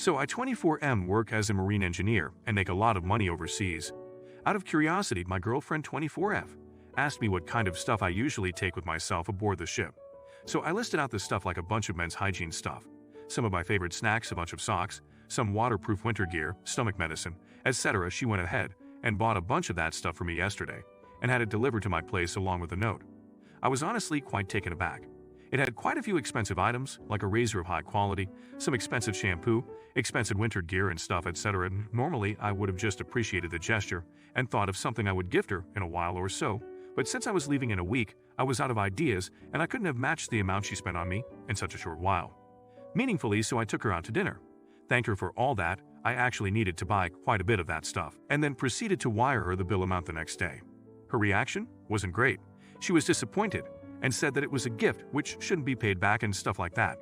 So I 24M work as a marine engineer and make a lot of money overseas. Out of curiosity, my girlfriend 24F asked me what kind of stuff I usually take with myself aboard the ship. So I listed out the stuff like a bunch of men's hygiene stuff, some of my favorite snacks, a bunch of socks, some waterproof winter gear, stomach medicine, etc. She went ahead and bought a bunch of that stuff for me yesterday and had it delivered to my place along with a note. I was honestly quite taken aback. It had quite a few expensive items, like a razor of high quality, some expensive shampoo, expensive winter gear and stuff, etc. Normally, I would have just appreciated the gesture and thought of something I would gift her in a while or so, but since I was leaving in a week, I was out of ideas and I couldn't have matched the amount she spent on me in such a short while. Meaningfully, so I took her out to dinner, thanked her for all that. I actually needed to buy quite a bit of that stuff, and then proceeded to wire her the bill amount the next day. Her reaction wasn't great. She was disappointed and said that it was a gift which shouldn't be paid back and stuff like that.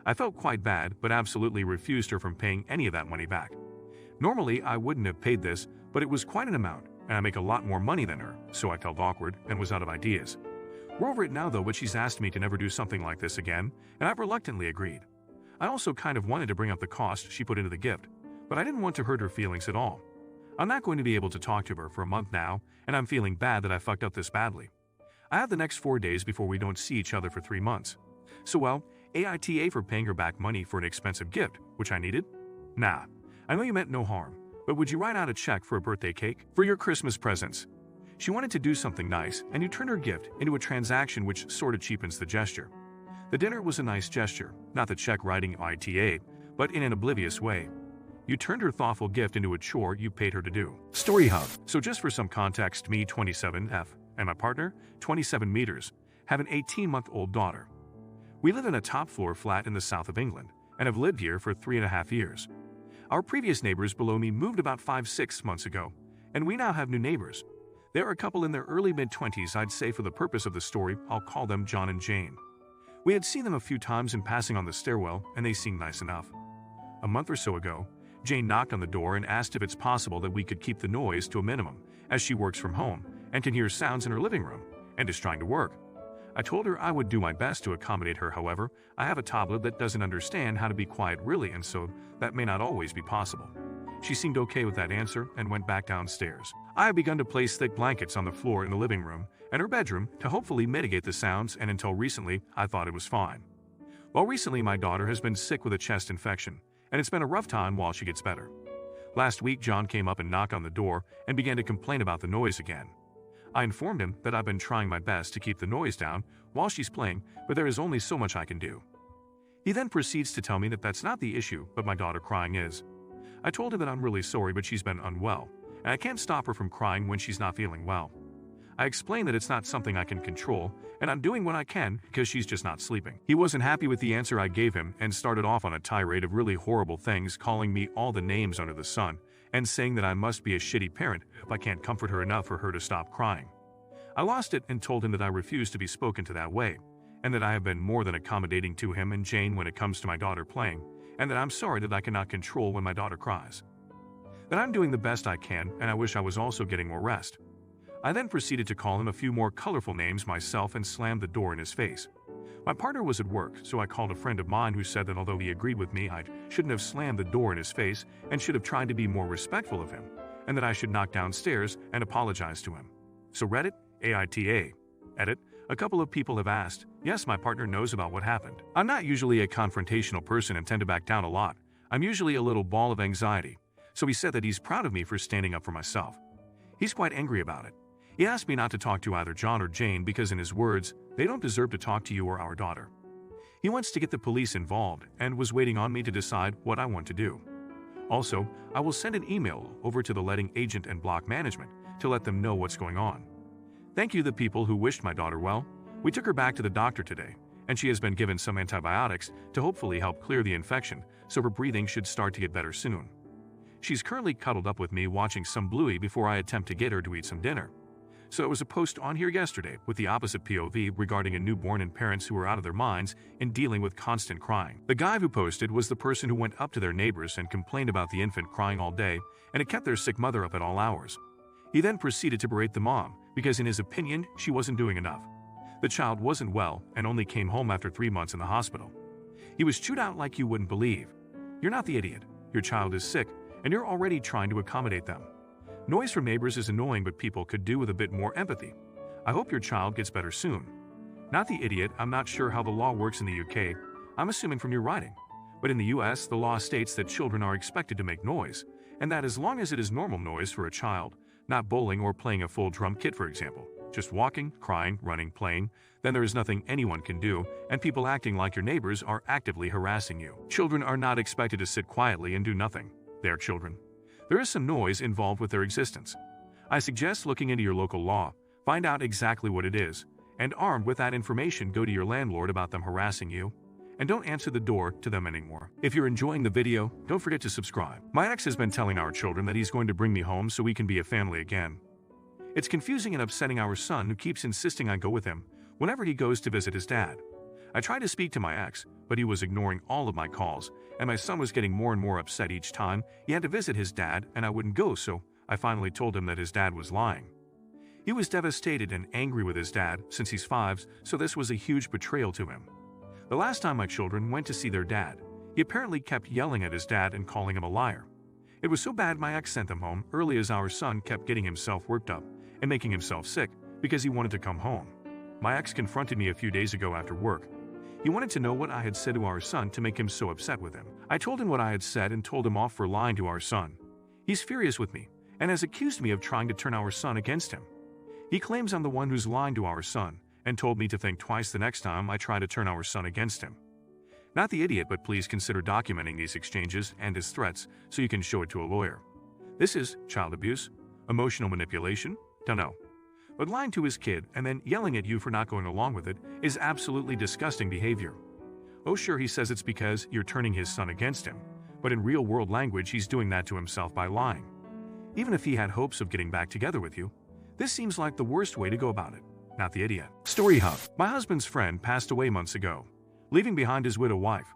I felt quite bad, but absolutely refused her from paying any of that money back. Normally, I wouldn't have paid this, but it was quite an amount, and I make a lot more money than her, so I felt awkward and was out of ideas. We're over it now though, but she's asked me to never do something like this again, and I've reluctantly agreed. I also kind of wanted to bring up the cost she put into the gift, but I didn't want to hurt her feelings at all. I'm not going to be able to talk to her for a month now, and I'm feeling bad that I fucked up this badly. I have the next 4 days before we don't see each other for 3 months. So well, AITA for paying her back money for an expensive gift, which I needed? Nah, I know you meant no harm, but would you write out a check for a birthday cake for your Christmas presents? She wanted to do something nice, and you turned her gift into a transaction which sort of cheapens the gesture. The dinner was a nice gesture, not the check writing ITA, but in an oblivious way. You turned her thoughtful gift into a chore you paid her to do. Story Hub. So just for some context, me, 27F, and my partner, 27 meters, have an 18-month-old daughter. We live in a top-floor flat in the south of England and have lived here for 3.5 years. Our previous neighbors below me moved about 5-6 months ago, and we now have new neighbors. They're a couple in their early mid-20s. I'd say for the purpose of the story, I'll call them John and Jane. We had seen them a few times in passing on the stairwell, and they seemed nice enough. A month or so ago, Jane knocked on the door and asked if it's possible that we could keep the noise to a minimum, as she works from home and can hear sounds in her living room and is trying to work. I told her I would do my best to accommodate her. However, I have a toddler that doesn't understand how to be quiet really, and so that may not always be possible. She seemed okay with that answer and went back downstairs. I have begun to place thick blankets on the floor in the living room and her bedroom to hopefully mitigate the sounds, and until recently, I thought it was fine. Well, recently my daughter has been sick with a chest infection, and it's been a rough time while she gets better. Last week, John came up and knocked on the door and began to complain about the noise again. I informed him that I've been trying my best to keep the noise down while she's playing, but there is only so much I can do. He then proceeds to tell me that that's not the issue, but my daughter crying is. I told him that I'm really sorry, but she's been unwell, and I can't stop her from crying when she's not feeling well. I explained that it's not something I can control, and I'm doing what I can because she's just not sleeping. He wasn't happy with the answer I gave him and started off on a tirade of really horrible things, calling me all the names under the sun and saying that I must be a shitty parent if I can't comfort her enough for her to stop crying. I lost it and told him that I refuse to be spoken to that way, and that I have been more than accommodating to him and Jane when it comes to my daughter playing, and that I'm sorry that I cannot control when my daughter cries. That I'm doing the best I can, and I wish I was also getting more rest. I then proceeded to call him a few more colorful names myself and slammed the door in his face. My partner was at work, so I called a friend of mine who said that although he agreed with me, I shouldn't have slammed the door in his face and should have tried to be more respectful of him, and that I should knock downstairs and apologize to him. So Reddit, AITA. Edit, a couple of people have asked. Yes, my partner knows about what happened. I'm not usually a confrontational person and tend to back down a lot. I'm usually a little ball of anxiety. So he said that he's proud of me for standing up for myself. He's quite angry about it. He asked me not to talk to either John or Jane because, in his words, they don't deserve to talk to you or our daughter. He wants to get the police involved and was waiting on me to decide what I want to do. Also, I will send an email over to the letting agent and block management to let them know what's going on. Thank you, the people who wished my daughter well. We took her back to the doctor today, and she has been given some antibiotics to hopefully help clear the infection, so her breathing should start to get better soon. She's currently cuddled up with me watching some Bluey before I attempt to get her to eat some dinner. So it was a post on here yesterday with the opposite POV regarding a newborn and parents who are out of their minds in dealing with constant crying. The guy who posted was the person who went up to their neighbors and complained about the infant crying all day, and it kept their sick mother up at all hours. He then proceeded to berate the mom because, in his opinion, she wasn't doing enough. The child wasn't well and only came home after 3 months in the hospital. He was chewed out like you wouldn't believe. You're not the idiot. your child is sick, and you're already trying to accommodate them. Noise from neighbors is annoying, but people could do with a bit more empathy. I hope your child gets better soon. Not the idiot. I'm not sure how the law works in the UK. I'm assuming from your writing. But in the US, the law states that children are expected to make noise, and that as long as it is normal noise for a child, not bowling or playing a full drum kit, for example, just walking, crying, running, playing, then there is nothing anyone can do, and people acting like your neighbors are actively harassing you. Children are not expected to sit quietly and do nothing. They are children. There is some noise involved with their existence. I suggest looking into your local law, find out exactly what it is, and armed with that information, go to your landlord about them harassing you, and don't answer the door to them anymore. If you're enjoying the video, don't forget to subscribe. My ex has been telling our children that he's going to bring me home so we can be a family again. It's confusing and upsetting our son, who keeps insisting I go with him whenever he goes to visit his dad. I tried to speak to my ex, but he was ignoring all of my calls, and my son was getting more and more upset each time he had to visit his dad and I wouldn't go, so I finally told him that his dad was lying. He was devastated and angry with his dad since he's 5, so this was a huge betrayal to him. The last time my children went to see their dad, he apparently kept yelling at his dad and calling him a liar. It was so bad my ex sent them home early, as our son kept getting himself worked up and making himself sick because he wanted to come home. My ex confronted me a few days ago after work. He wanted to know what I had said to our son to make him so upset with him. I told him what I had said and told him off for lying to our son. He's furious with me and has accused me of trying to turn our son against him. He claims I'm the one who's lying to our son and told me to think twice the next time I try to turn our son against him. Not the idiot, but please consider documenting these exchanges and his threats so you can show it to a lawyer. This is child abuse, emotional manipulation, don't know. But lying to his kid and then yelling at you for not going along with it is absolutely disgusting behavior. Oh sure, he says it's because you're turning his son against him, but in real-world language he's doing that to himself by lying. Even if he had hopes of getting back together with you, this seems like the worst way to go about it. Not the idiot. Story Hub. My husband's friend passed away months ago, leaving behind his widow wife.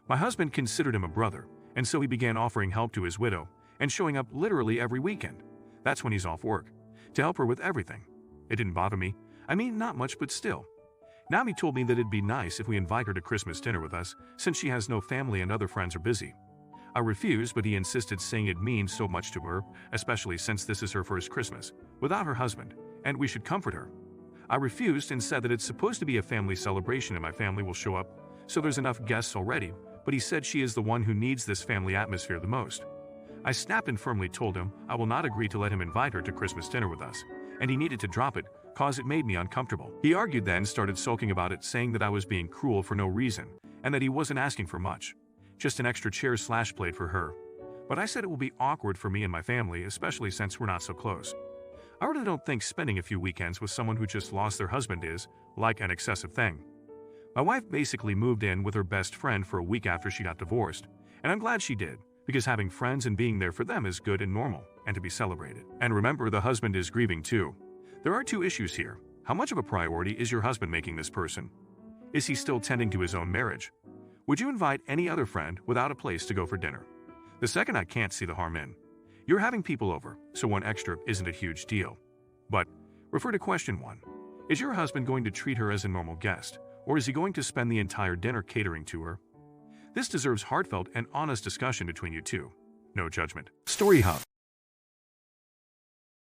My husband considered him a brother, and so he began offering help to his widow and showing up literally every weekend. That's when he's off work, to help her with everything. It didn't bother me. I mean, not much, but still. Now he told me that it'd be nice if we invite her to Christmas dinner with us, since she has no family and other friends are busy. I refused, but he insisted, saying it means so much to her, especially since this is her first Christmas without her husband, and we should comfort her. I refused and said that it's supposed to be a family celebration and my family will show up, so there's enough guests already, but he said she is the one who needs this family atmosphere the most. I snapped and firmly told him I will not agree to let him invite her to Christmas dinner with us, and he needed to drop it, cause it made me uncomfortable. He argued, then started sulking about it, saying that I was being cruel for no reason, and that he wasn't asking for much. Just an extra chair/plate for her. But I said it will be awkward for me and my family, especially since we're not so close. I really don't think spending a few weekends with someone who just lost their husband is, like, an excessive thing. My wife basically moved in with her best friend for a week after she got divorced, and I'm glad she did, because having friends and being there for them is good and normal, and to be celebrated. And remember, the husband is grieving too. There are two issues here. How much of a priority is your husband making this person? Is he still tending to his own marriage? Would you invite any other friend without a place to go for dinner? The second, I can't see the harm in. You're having people over, so one extra isn't a huge deal. But refer to question 1. Is your husband going to treat her as a normal guest, or is he going to spend the entire dinner catering to her? This deserves heartfelt and honest discussion between you two. No judgment. Story Hub.